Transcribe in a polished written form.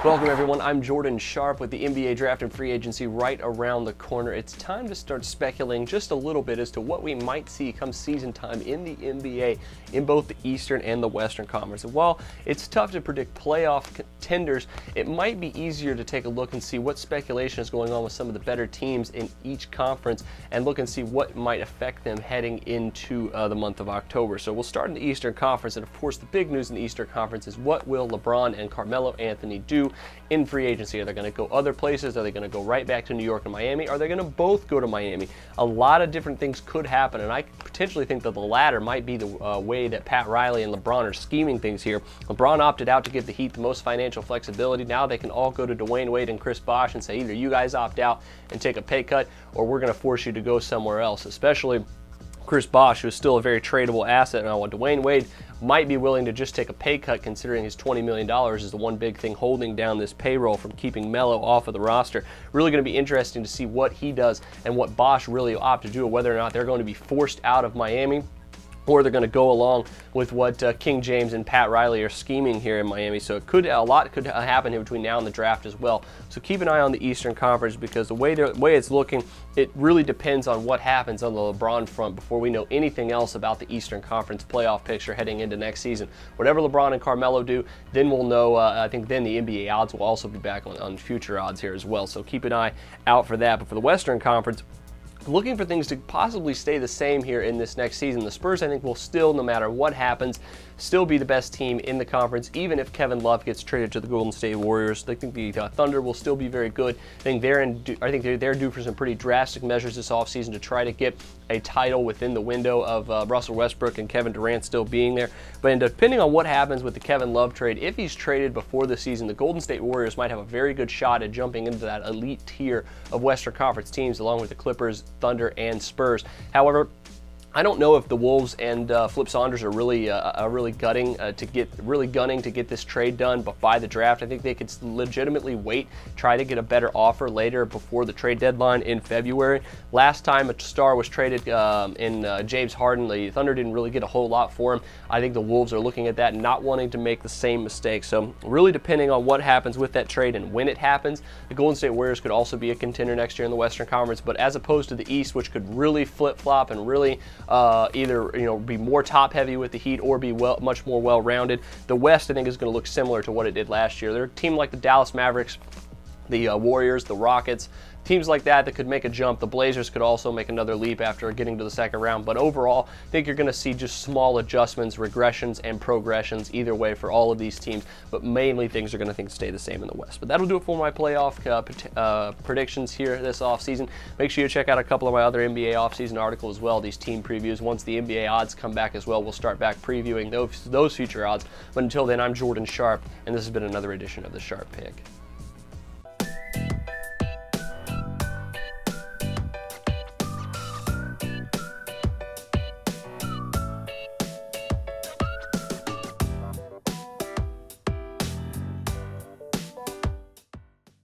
Welcome everyone, I'm Jordan Sharp with the NBA Draft and Free Agency right around the corner. It's time to start speculating just a little bit as to what we might see come season time in the NBA in both the Eastern and the Western Conference. And while it's tough to predict playoff contenders, it might be easier to take a look and see what speculation is going on with some of the better teams in each conference and look and see what might affect them heading into the month of October. So we'll start in the Eastern Conference, and of course the big news in the Eastern Conference is what will LeBron and Carmelo Anthony do in free agency. Are they going to go other places? Are they going to go right back to New York and Miami? Are they going to both go to Miami? A lot of different things could happen, and I potentially think that the latter might be the way that Pat Riley and LeBron are scheming things here. LeBron opted out to give the Heat the most financial flexibility. Now they can all go to Dwayne Wade and Chris Bosh and say either you guys opt out and take a pay cut, or we're going to force you to go somewhere else, especially Chris Bosh, who is still a very tradable asset. Now, Dwayne Wade might be willing to just take a pay cut, considering his $20 million is the one big thing holding down this payroll from keeping Melo off of the roster. Really going to be interesting to see what he does and what Bosh really opt to do, or whether or not they're going to be forced out of Miami, or they're going to go along with what King James and Pat Riley are scheming here in Miami. So a lot could happen here between now and the draft as well. So keep an eye on the Eastern Conference, because the way it's looking, it really depends on what happens on the LeBron front before we know anything else about the Eastern Conference playoff picture heading into next season. Whatever LeBron and Carmelo do, then we'll know. I think then the NBA odds will also be back on future odds here as well. So keep an eye out for that. But for the Western Conference, looking for things to possibly stay the same here in this next season. The Spurs, I think, will still, no matter what happens, still be the best team in the conference, even if Kevin Love gets traded to the Golden State Warriors. I think the Thunder will still be very good. I think they're due for some pretty drastic measures this offseason to try to get a title within the window of Russell Westbrook and Kevin Durant still being there. But depending on what happens with the Kevin Love trade, if he's traded before the season, the Golden State Warriors might have a very good shot at jumping into that elite tier of Western Conference teams, along with the Clippers, Thunder, and Spurs. However, I don't know if the Wolves and Flip Saunders are really gunning to get this trade done by the draft. I think they could legitimately wait, try to get a better offer later before the trade deadline in February. Last time a star was traded in James Harden, the Thunder didn't really get a whole lot for him. I think the Wolves are looking at that and not wanting to make the same mistake. So really depending on what happens with that trade and when it happens, the Golden State Warriors could also be a contender next year in the Western Conference. But as opposed to the East, which could really flip-flop and really either be more top-heavy with the Heat or be much more well-rounded, the West, I think, is going to look similar to what it did last year. They're a team like the Dallas Mavericks, the Warriors, the Rockets, teams like that could make a jump. The Blazers could also make another leap after getting to the second round. But overall, I think you're going to see just small adjustments, regressions, and progressions either way for all of these teams. But mainly things are going to stay the same in the West. But that'll do it for my playoff predictions here this offseason. Make sure you check out a couple of my other NBA offseason articles as well, these team previews. Once the NBA odds come back as well, we'll start back previewing those future odds. But until then, I'm Jordan Sharp, and this has been another edition of the Sharp Pick.